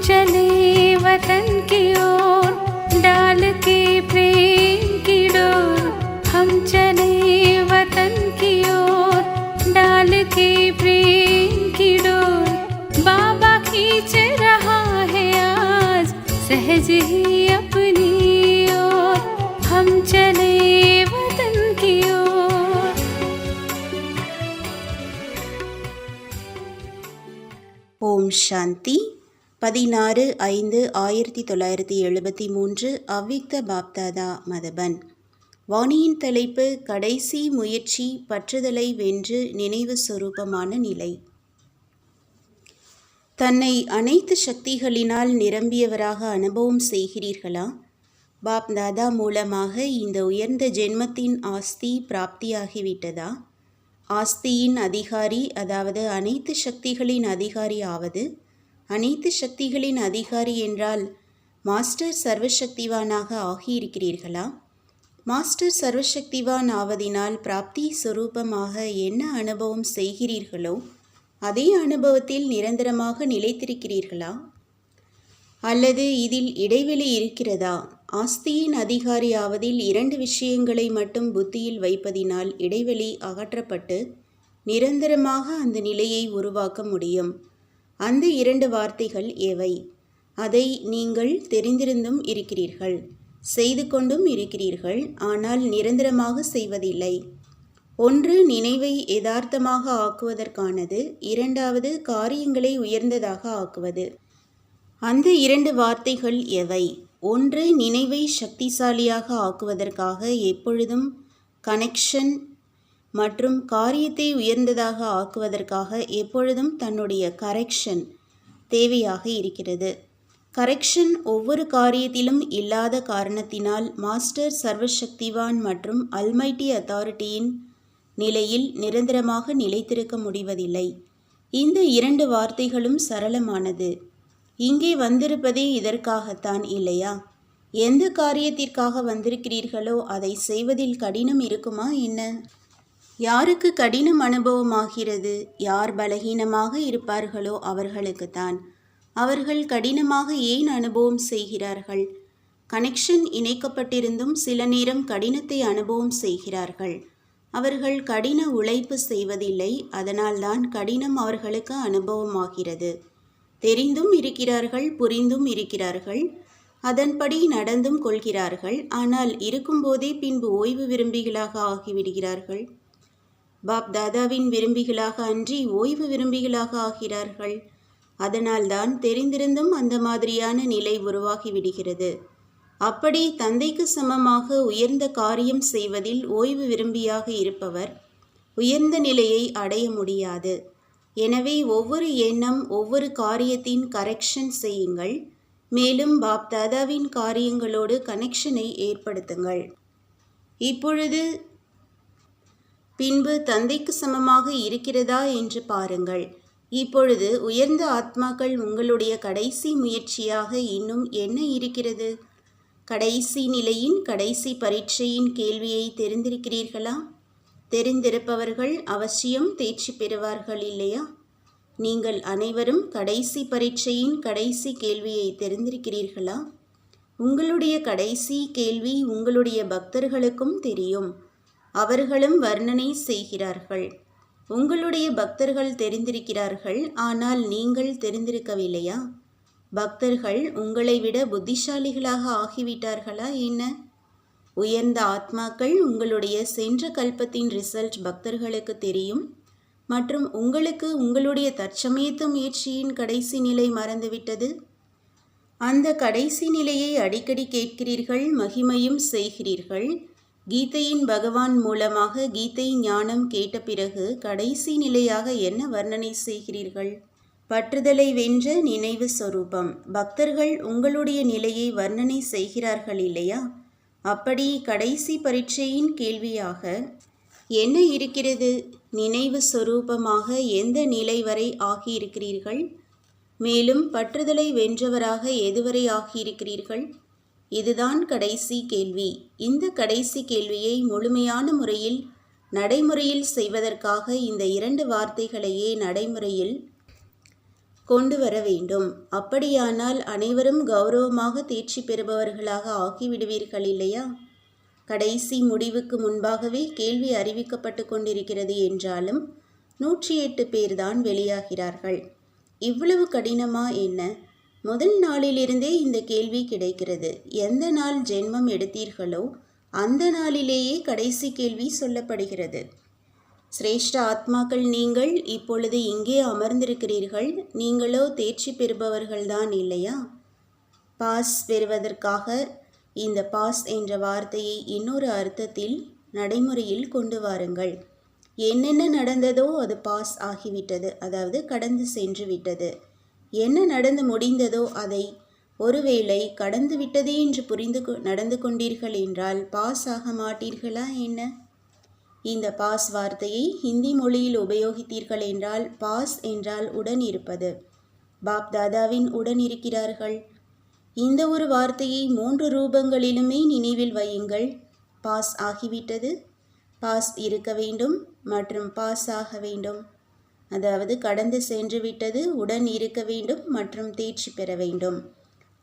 चले वतन की ओर डाल के प्रेम की डोर। हम चले वतन की ओर डाल के प्रेम की डोर। बाबा खींच रहा है आज सहज ही अपनी ओर। हम चले वतन की ओर। ஓம் சாந்தி. 16/5/1973 அவ்விக்த பாப்தாதா மதபன். வாணியின் தலைப்பு கடைசி முயற்சி பற்றுதலை வென்று நினைவு சொரூபமான நிலை. தன்னை அனைத்து சக்திகளினால் நிரம்பியவராக அனுபவம் செய்கிறீர்களா? பாப்தாதா மூலமாக இந்த உயர்ந்த ஜென்மத்தின் ஆஸ்தி பிராப்தியாகிவிட்டதா? ஆஸ்தியின் அதிகாரி, அதாவது அனைத்து சக்திகளின் அதிகாரி ஆவது. அனைத்து சக்திகளின் அதிகாரி என்றால் மாஸ்டர் சர்வசக்திவானாக ஆகியிருக்கிறீர்களா? மாஸ்டர் சர்வசக்திவான் ஆவதினால் பிராப்தி சொரூபமாக என்ன அனுபவம் செய்கிறீர்களோ அதே அனுபவத்தில் நிரந்தரமாக நிலைத்திருக்கிறீர்களா? அல்லது இதில் இடைவெளி இருக்கிறதா? ஆஸ்தியின் அதிகாரி ஆவதில் 2 விஷயங்களை மட்டும் புத்தியில் வைப்பதினால் இடைவெளி அகற்றப்பட்டு நிரந்தரமாக அந்த நிலையை உருவாக்க முடியும். அந்த 2 வார்த்தைகள் எவை? அதை நீங்கள் தெரிந்திருந்தும் இருக்கிறீர்கள், செய்து கொண்டும் இருக்கிறீர்கள், ஆனால் நிரந்தரமாக செய்வதில்லை. ஒன்று நினைவை யதார்த்தமாக ஆக்குவதற்கானது, 2வது காரியங்களை உயர்ந்ததாக ஆக்குவது. அந்த 2 வார்த்தைகள் எவை? ஒன்று நினைவை சக்திசாலியாக ஆக்குவதற்காக எப்பொழுதும் கனெக்ஷன் மற்றும் காரியத்தை உயர்ந்ததாக ஆக்குவதற்காக எப்பொழுதும் தன்னுடைய கரெக்ஷன் தேவையாக இருக்கிறது. கரெக்ஷன் ஒவ்வொரு காரியத்திலும் இல்லாத காரணத்தினால் மாஸ்டர் சர்வசக்திவான் மற்றும் அல்மைட்டி அத்தாரிட்டியின் நிலையில் நிரந்தரமாக நிலைத்திருக்க முடிவதில்லை. இந்த 2 வார்த்தைகளும் சரளமானது. இங்கே வந்திருப்பதே இதற்காகத்தான் இல்லையா? எந்த காரியத்திற்காக வந்திருக்கிறீர்களோ அதை செய்வதில் கடினம் இருக்குமா என்ன? யாருக்கு கடினம் அனுபவமாகிறது? யார் பலகீனமாக இருப்பார்களோ அவர்களுக்குத்தான். அவர்கள் கடினமாக ஏன் அனுபவம் செய்கிறார்கள்? கனெக்ஷன் இணைக்கப்பட்டிருந்தும் சில நேரம் கடினத்தை அனுபவம் செய்கிறார்கள். அவர்கள் கடின உழைப்பு செய்வதில்லை, அதனால்தான் கடினம் அவர்களுக்கு அனுபவமாகிறது. தெரிந்தும் இருக்கிறார்கள், புரிந்தும் இருக்கிறார்கள், அதன்படி நடந்தும் கொள்கிறார்கள். ஆனால் இருக்கும்போதே பின்பு ஓய்வு விரும்பிகளாக ஆகிவிடுகிறார்கள். பாப்தாதாவின் விரும்பிகளாக அன்றி ஓய்வு விரும்பிகளாக ஆகிறார்கள். அதனால்தான் தெரிந்திருந்தும் அந்த மாதிரியான நிலை உருவாகிவிடுகிறது. அப்படி தந்தைக்கு சமமாக உயர்ந்த காரியம் செய்வதில் ஓய்வு விரும்பியாக இருப்பவர் உயர்ந்த நிலையை அடைய முடியாது. எனவே ஒவ்வொரு எண்ணம், ஒவ்வொரு காரியத்தின் கரெக்ஷன் செய்யுங்கள். மேலும் பாப்தாதாவின் காரியங்களோடு கனெக்ஷனை ஏற்படுத்துங்கள். இப்பொழுது பின்பு தந்தைக்கு சமமாக இருக்கிறதா என்று பாருங்கள். இப்பொழுது உயர்ந்த ஆத்மாக்கள் உங்களுடைய கடைசி முயற்சியாக இன்னும் என்ன இருக்கிறது? கடைசி நிலையின் கடைசி பரீட்சையின் கேள்வியை தெரிந்திருக்கிறீர்களா? தெரிந்திருப்பவர்கள் அவசியம் தேர்ச்சி பெறுவார்கள் இல்லையா? நீங்கள் அனைவரும் கடைசி பரீட்சையின் கடைசி கேள்வியை தெரிந்திருக்கிறீர்களா? உங்களுடைய கடைசி கேள்வி உங்களுடைய பக்தர்களுக்கும் தெரியும். அவர்களும் வர்ணனை செய்கிறார்கள். உங்களுடைய பக்தர்கள் தெரிந்திருக்கிறார்கள், ஆனால் நீங்கள் தெரிந்திருக்கவில்லையா? பக்தர்கள் உங்களை விட புத்திசாலிகளாக ஆகிவிட்டார்களா என்ன? உயர்ந்த ஆத்மாக்கள் உங்களுடைய சென்ற கல்பத்தின் ரிசல்ட் பக்தர்களுக்கு தெரியும் மற்றும் உங்களுக்கு உங்களுடைய தற்சமயத்து முயற்சியின் கடைசி நிலை மறந்துவிட்டது. அந்த கடைசி நிலையை அடிக்கடி கேட்கிறீர்கள், மகிமையும் செய்கிறீர்கள். கீதையின் பகவான் மூலமாக கீதை ஞானம் கேட்ட பிறகு கடைசி நிலையாக என்ன வர்ணனை செய்கிறீர்கள்? பற்றுதலை வென்ற நினைவு சொரூபம். பக்தர்கள் உங்களுடைய நிலையை வர்ணனை செய்கிறார்கள் இல்லையா? அப்படி கடைசி பரீட்சையின் கேள்வியாக என்ன இருக்கிறது? நினைவு சொரூபமாக எந்த நிலை வரை ஆகியிருக்கிறீர்கள்? மேலும் பற்றுதலை வென்றவராக எதுவரை ஆகியிருக்கிறீர்கள்? இதுதான் கடைசி கேள்வி. இந்த கடைசி கேள்வியை முழுமையான முறையில் நடைமுறையில் செய்வதற்காக இந்த 2 வார்த்தைகளையே நடைமுறையில் கொண்டு வர வேண்டும். அப்படியானால் அனைவரும் கௌரவமாக தேர்ச்சி பெறுபவர்களாக ஆகிவிடுவீர்கள் இல்லையா? கடைசி முடிவுக்கு முன்பாகவே கேள்வி அறிவிக்கப்பட்டு கொண்டிருக்கிறது என்றாலும் 108 பேர்தான் வெளியாகிறார்கள். இவ்வளவு கடினமா என்ன? முதல் நாளிலிருந்தே இந்த கேள்வி கிடைக்கிறது. எந்த நாள் ஜென்மம் எடுத்தீர்களோ அந்த நாளிலேயே கடைசி கேள்வி சொல்லப்படுகிறது. சிரேஷ்ட ஆத்மாக்கள் நீங்கள் இப்பொழுது இங்கே அமர்ந்திருக்கிறீர்கள். நீங்களோ தேர்ச்சி பெறுபவர்கள்தான் இல்லையா? பாஸ் பெறுவதற்காக இந்த பாஸ் என்ற வார்த்தையை இன்னொரு அர்த்தத்தில் நடைமுறையில் கொண்டு வாருங்கள். என்னென்ன நடந்ததோ அது பாஸ் ஆகிவிட்டது, அதாவது கடந்து சென்று விட்டது. என்ன நடந்து முடிந்ததோ அதை ஒருவேளை கடந்து விட்டதே என்று நடந்து கொண்டீர்கள் என்றால் பாஸ் ஆக மாட்டீர்களா என்ன? இந்த பாஸ் வார்த்தையை ஹிந்தி மொழியில் உபயோகித்தீர்கள் என்றால் பாஸ் என்றால் உடன் இருப்பது. பாப் தாதாவின் உடன் இருக்கிறார்கள். இந்த ஒரு வார்த்தையை 3 ரூபங்களிலுமே நினைவில் வையுங்கள். பாஸ் ஆகிவிட்டது, பாஸ் இருக்க வேண்டும் மற்றும் பாஸ் ஆக வேண்டும். அதாவது கடந்து சென்று விட்டது, உடன் இருக்க வேண்டும் மற்றும் தேர்ச்சி பெற வேண்டும்.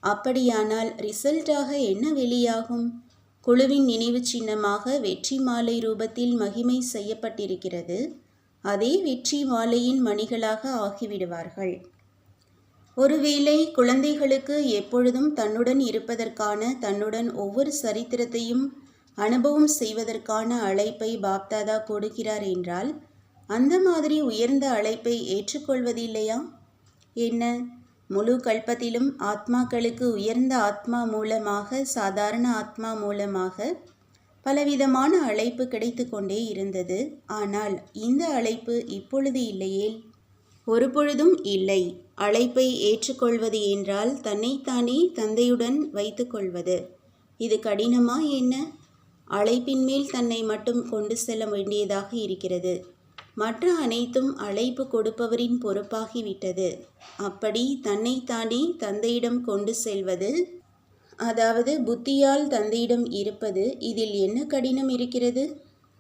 அப்படியானால் ரிசல்ட்டாக என்ன வெளியாகும்? குழுவின் நினைவு சின்னமாக வெற்றி மாலை ரூபத்தில் மகிமை செய்யப்பட்டிருக்கிறது. அதே வெற்றி மாலையின் மணிகளாக ஆகிவிடுவார்கள். ஒருவேளை குழந்தைகளுக்கு எப்பொழுதும் தன்னுடன் இருப்பதற்கான, தன்னுடன் ஒவ்வொரு சரித்திரத்தையும் அனுபவம் செய்வதற்கான அழைப்பை பாப்தாதா கொடுக்கிறார் என்றால் அந்த மாதிரி உயர்ந்த அழைப்பை ஏற்றுக்கொள்வதில்லையா என்ன? முழு கல்பத்திலும் ஆத்மாக்களுக்கு உயர்ந்த ஆத்மா மூலமாக, சாதாரண ஆத்மா மூலமாக பலவிதமான அழைப்பு கிடைத்து கொண்டே இருந்தது. ஆனால் இந்த அழைப்பு இப்பொழுது இல்லையேல்? ஒரு பொழுதும் இல்லை. அழைப்பை ஏற்றுக்கொள்வது என்றால் தன்னைத்தானே தந்தையுடன் வைத்து கொள்வது. இது கடினமா என்ன? அழைப்பின் மேல் தன்னை மட்டும் கொண்டு செல்ல வேண்டியதாக இருக்கிறது. மற்ற அனைத்தும் அழைப்பு கொடுப்பவரின் பொறுப்பாகிவிட்டது. அப்படி தன்னைத்தானே தந்தையிடம் கொண்டு செல்வது, அதாவது புத்தியால் தந்தையிடம் இருப்பது, இதில் என்ன கடினம் இருக்கிறது?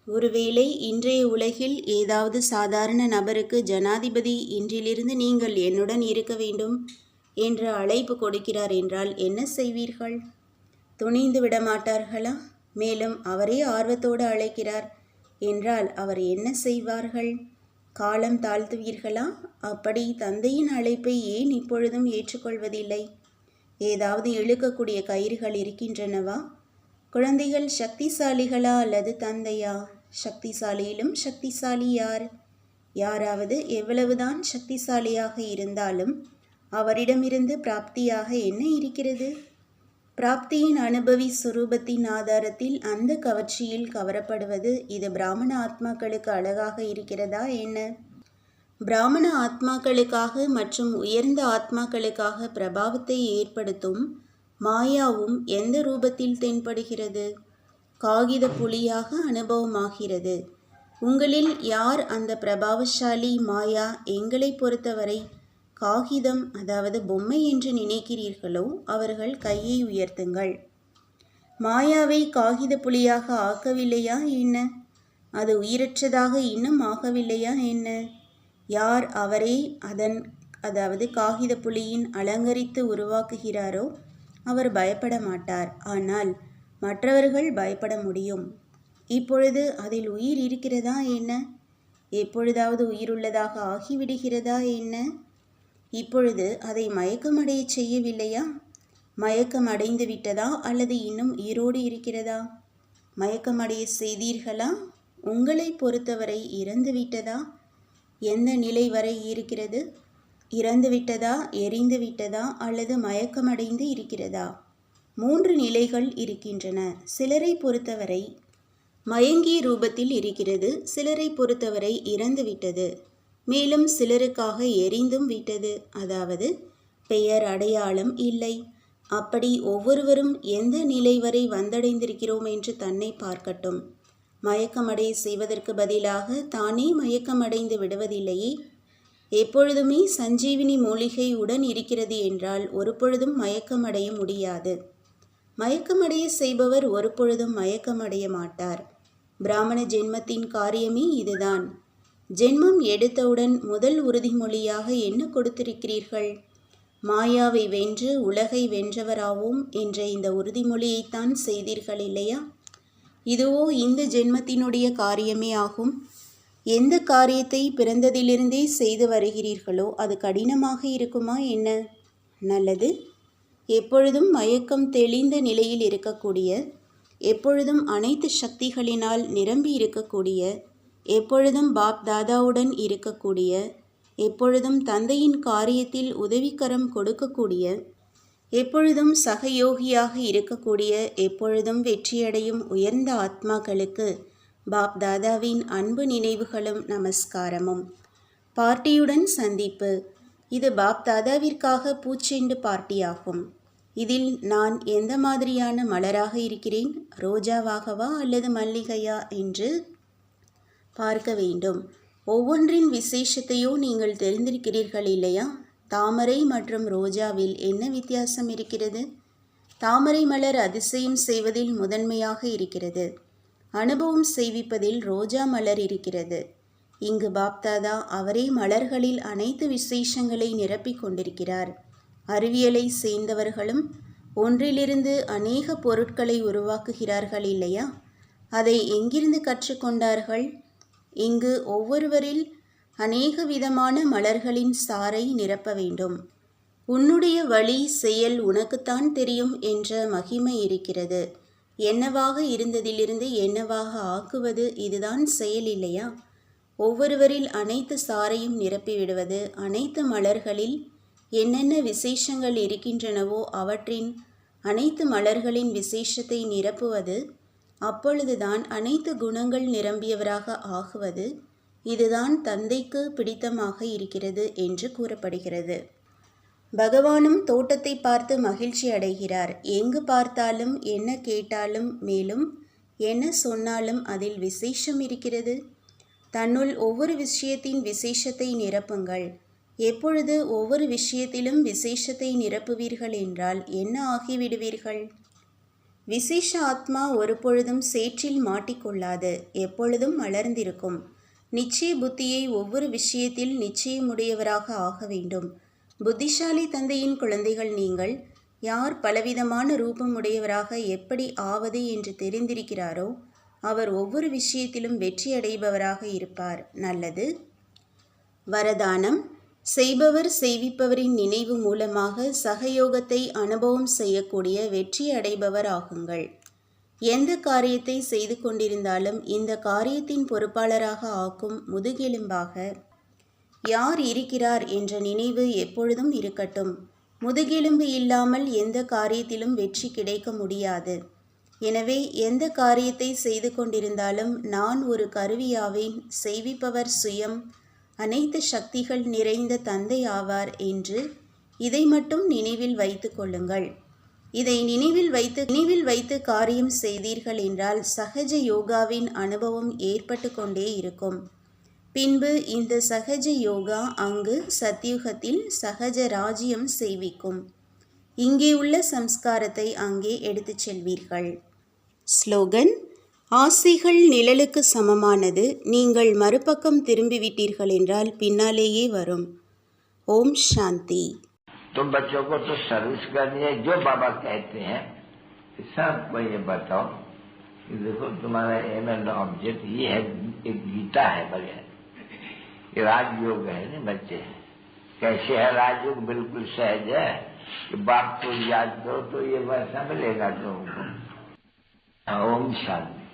ஒருவேளை இன்றைய உலகில் ஏதாவது சாதாரண நபருக்கு ஜனாதிபதி இன்றிலிருந்து நீங்கள் என்னுடன் இருக்க வேண்டும் என்ற அழைப்பு கொடுக்கிறார் என்றால் என்ன செய்வீர்கள்? துணிந்து விட மாட்டார்களா? மேலும் அவரே ஆர்வத்தோடு அழைக்கிறார் என்றால் அவர் என்ன செய்வார்கள்? காலம் தாழ்த்துவீர்களா? அப்படி தந்தையின் அழைப்பை ஏன் இப்பொழுதும் ஏற்றுக்கொள்வதில்லை? ஏதாவது இழுக்கக்கூடிய கயிறுகள் இருக்கின்றனவா? குழந்தைகள் சக்திசாலிகளா அல்லது தந்தையா? சக்திசாலியிலும் சக்திசாலி யார்? யாராவது எவ்வளவுதான் சக்திசாலியாக இருந்தாலும் அவரிடமிருந்து பிராப்தியாக என்ன இருக்கிறது? பிராப்தியின் அனுபவி சுரூபத்தின் ஆதாரத்தில் அந்த கவர்ச்சியில் கவரப்படுவது, இது பிராமண ஆத்மாக்களுக்கு அழகாக இருக்கிறதா என்ன? பிராமண ஆத்மாக்களுக்காக மற்றும் உயர்ந்த ஆத்மாக்களுக்காக பிரபாவத்தை ஏற்படுத்தும் மாயாவும் எந்த ரூபத்தில் தென்படுகிறது? காகித புலியாக அனுபவமாகிறது. உங்களில் யார் அந்த பிரபாவசாலி மாயா எங்களை பொறுத்தவரை காகிதம், அதாவது பொம்மை என்று நினைக்கிறீர்களோ அவர்கள் கையை உயர்த்துங்கள். மாயாவை காகித புலியாக ஆக்கவில்லையா என்ன? அது உயிரற்றதாக இன்னும் ஆகவில்லையா என்ன? யார் அவரை அதாவது காகித புலியின் அலங்கரித்து உருவாக்குகிறாரோ அவர் பயப்பட மாட்டார். ஆனால் மற்றவர்கள் பயப்பட முடியும். இப்பொழுது அதில் உயிர் இருக்கிறதா என்ன? எப்பொழுதாவது உயிருள்ளதாக ஆகிவிடுகிறதா என்ன? இப்பொழுது அதை மயக்கமடைய செய்யவில்லையா? மயக்கம் அடைந்து விட்டதா அல்லது இன்னும் உயிரோடு இருக்கிறதா? மயக்கமடைய செய்தீர்களா? உங்களை பொறுத்தவரை இறந்து விட்டதா? எந்த நிலை வரை இருக்கிறது? இறந்து விட்டதா, எரிந்து விட்டதா அல்லது மயக்கமடைந்து இருக்கிறதா? 3 நிலைகள் இருக்கின்றன. சிலரை பொறுத்தவரை மயங்கிய ரூபத்தில் இருக்கிறது, சிலரை பொறுத்தவரை இறந்து விட்டது, மேலும் சிலருக்காக எரிந்தும் விட்டது, அதாவது பெயர் அடையாளம் இல்லை. அப்படி ஒவ்வொருவரும் எந்த நிலை வரை வந்தடைந்திருக்கிறோம் என்று தன்னை பார்க்கட்டும். மயக்கமடைய செய்வதற்கு பதிலாக தானே மயக்கமடைந்து விடுவதில்லையே. எப்பொழுதுமே சஞ்சீவினி மூலிகை உடன் இருக்கிறது என்றால் ஒரு பொழுதும் மயக்கமடைய முடியாது. மயக்கமடைய செய்பவர் ஒரு பொழுதும் மயக்கமடைய மாட்டார். பிராமண ஜென்மத்தின் காரியமே இதுதான். ஜென்மம் எடுத்தவுடன் முதல் உறுதிமொழியாக என்ன கொடுத்திருக்கிறீர்கள்? மாயாவை வென்று உலகை வென்றவராவோம் என்ற இந்த உறுதிமொழியைத்தான் செய்தீர்கள் இல்லையா? இதுவோ இந்த ஜென்மத்தினுடைய காரியமே ஆகும். எந்த காரியத்தை பிறந்ததிலிருந்தே செய்து வருகிறீர்களோ அது கடினமாக இருக்குமா என்ன? நல்லது. எப்பொழுதும் மயக்கம் தெளிந்த நிலையில் இருக்கக்கூடிய, எப்பொழுதும் அனைத்து சக்திகளினால் நிரம்பி இருக்கக்கூடிய, எப்பொழுதும் பாப் தாதாவுடன் இருக்கக்கூடிய, எப்பொழுதும் தந்தையின் காரியத்தில் உதவிக்கரம் கொடுக்கக்கூடிய, எப்பொழுதும் சகயோகியாக இருக்கக்கூடிய, எப்பொழுதும் வெற்றியடையும் உயர்ந்த ஆத்மாக்களுக்கு பாப் தாதாவின் அன்பு நினைவுகளும் நமஸ்காரமும். பார்ட்டியுடன் சந்திப்பு. இது பாப் தாதாவிற்காக பூச்செண்டு பார்ட்டியாகும். இதில் நான் எந்த மாதிரியான மலராக இருக்கிறேன், ரோஜாவாகவா அல்லது மல்லிகையா என்று பார்க்க வேண்டும். ஒவ்வொன்றின் விசேஷத்தையோ நீங்கள் தெரிந்திருக்கிறீர்கள் இல்லையா? தாமரை மற்றும் ரோஜாவில் என்ன வித்தியாசம் இருக்கிறது? தாமரை மலர் அதிசயம் செய்வதில் முதன்மையாக இருக்கிறது. அனுபவம் செய்விப்பதில் ரோஜா மலர் இருக்கிறது. இங்கு பாப்தாதா அவரே மலர்களில் அனைத்து விசேஷங்களை நிரப்பிக் கொண்டிருக்கிறார். அறிவியலை சேர்ந்தவர்களும் ஒன்றிலிருந்து அநேக பொருட்களை உருவாக்குகிறார்கள் இல்லையா? அதை எங்கிருந்து கற்றுக்கொண்டார்கள்? இங்கு ஒவ்வொருவரில் அநேக விதமான மலர்களின் சாறை நிரப்ப வேண்டும். உன்னுடைய வழி செயல் உனக்குத்தான் தெரியும் என்ற மகிமை இருக்கிறது. என்னவாக இருந்ததிலிருந்து என்னவாக ஆக்குவது, இதுதான் செயல் இல்லையா? ஒவ்வொருவரில் அனைத்து சாறையும் நிரப்பிவிடுவது, அனைத்து மலர்களில் என்னென்ன விசேஷங்கள் இருக்கின்றனவோ அவற்றின் அனைத்து மலர்களின் விசேஷத்தை நிரப்புவது, அப்பொழுதுதான் அனைத்து குணங்கள் நிரம்பியவராக ஆகுவது. இதுதான் தந்தைக்கு பிடித்தமாக இருக்கிறது என்று கூறப்படுகிறது. பகவானும் தோட்டத்தை பார்த்து மகிழ்ச்சி அடைகிறார். எங்கு பார்த்தாலும் என்ன கேட்டாலும் மேலும் என்ன சொன்னாலும் அதில் விசேஷம் இருக்கிறது. தன்னுள் ஒவ்வொரு விஷயத்தின் விசேஷத்தை நிரப்புங்கள். எப்பொழுது ஒவ்வொரு விஷயத்திலும் விசேஷத்தை நிரப்புவீர்கள் என்றால் என்ன ஆகிவிடுவீர்கள்? விசேஷ ஆத்மா ஒரு பொழுதும் சேற்றில் மாட்டிக்கொள்ளாது, எப்பொழுதும் மலர்ந்திருக்கும். நிச்சய புத்தியை ஒவ்வொரு விஷயத்தில் நிச்சயமுடையவராக ஆக வேண்டும். புத்திசாலி தந்தையின் குழந்தைகள் நீங்கள். யார் பலவிதமான ரூபமுடையவராக எப்படி ஆவது என்று தெரிந்திருக்கிறாரோ அவர் ஒவ்வொரு விஷயத்திலும் வெற்றி அடைபவராக இருப்பார். நல்லது. வரதானம். செய்பவர் செய்விப்பவரின் நினைவு மூலமாக சகயோகத்தை அனுபவம் செய்யக்கூடிய வெற்றி அடைபவர் ஆகுங்கள். எந்த காரியத்தை செய்து கொண்டிருந்தாலும் இந்த காரியத்தின் பொறுப்பாளராக ஆக்கும் முதுகெலும்பாக யார் இருக்கிறார் என்ற நினைவு எப்பொழுதும் இருக்கட்டும். முதுகெலும்பு இல்லாமல் எந்த காரியத்திலும் வெற்றி கிடைக்க முடியாது. எனவே எந்த காரியத்தை செய்து கொண்டிருந்தாலும் நான் ஒரு கருவியாவேன், செய்விப்பவர் சுயம் அனைத்து சக்திகள் நிறைந்த தந்தை ஆவார் என்று இதை மட்டும் நினைவில் வைத்து கொள்ளுங்கள். இதை நினைவில் வைத்து காரியம் செய்தீர்கள் என்றால் சகஜ யோகாவின் அனுபவம் ஏற்பட்டு கொண்டே இருக்கும். பின்பு இந்த சகஜ யோகா அங்கு சத்யுகத்தில் சகஜ ராஜ்யம் செய்விக்கும். இங்கே உள்ள சம்ஸ்காரத்தை அங்கே எடுத்துச் செல்வீர்கள். ஸ்லோகன். ஆசைகள் நிழலுக்கு சமமானது. நீங்கள் மறுபக்கம் திரும்பிவிட்டீர்கள் என்றால் பின்னாலேயே வரும். ஓம் சாந்தி. तुम बच्चों को तो सर्विस करनी है, जो बाबा कहते हैं सबको ये बताओ कि देखो तुम्हारा एम एंड ऑब्जेक्ट ये है, एक गीता है बढ़िया, ये राजयोग है ना बच्चे। कैसे है राजयोग? बिल्कुल सहज है कि बाप को याद करो तो ये वैसा मिलेगा तुमको। ओम शांति।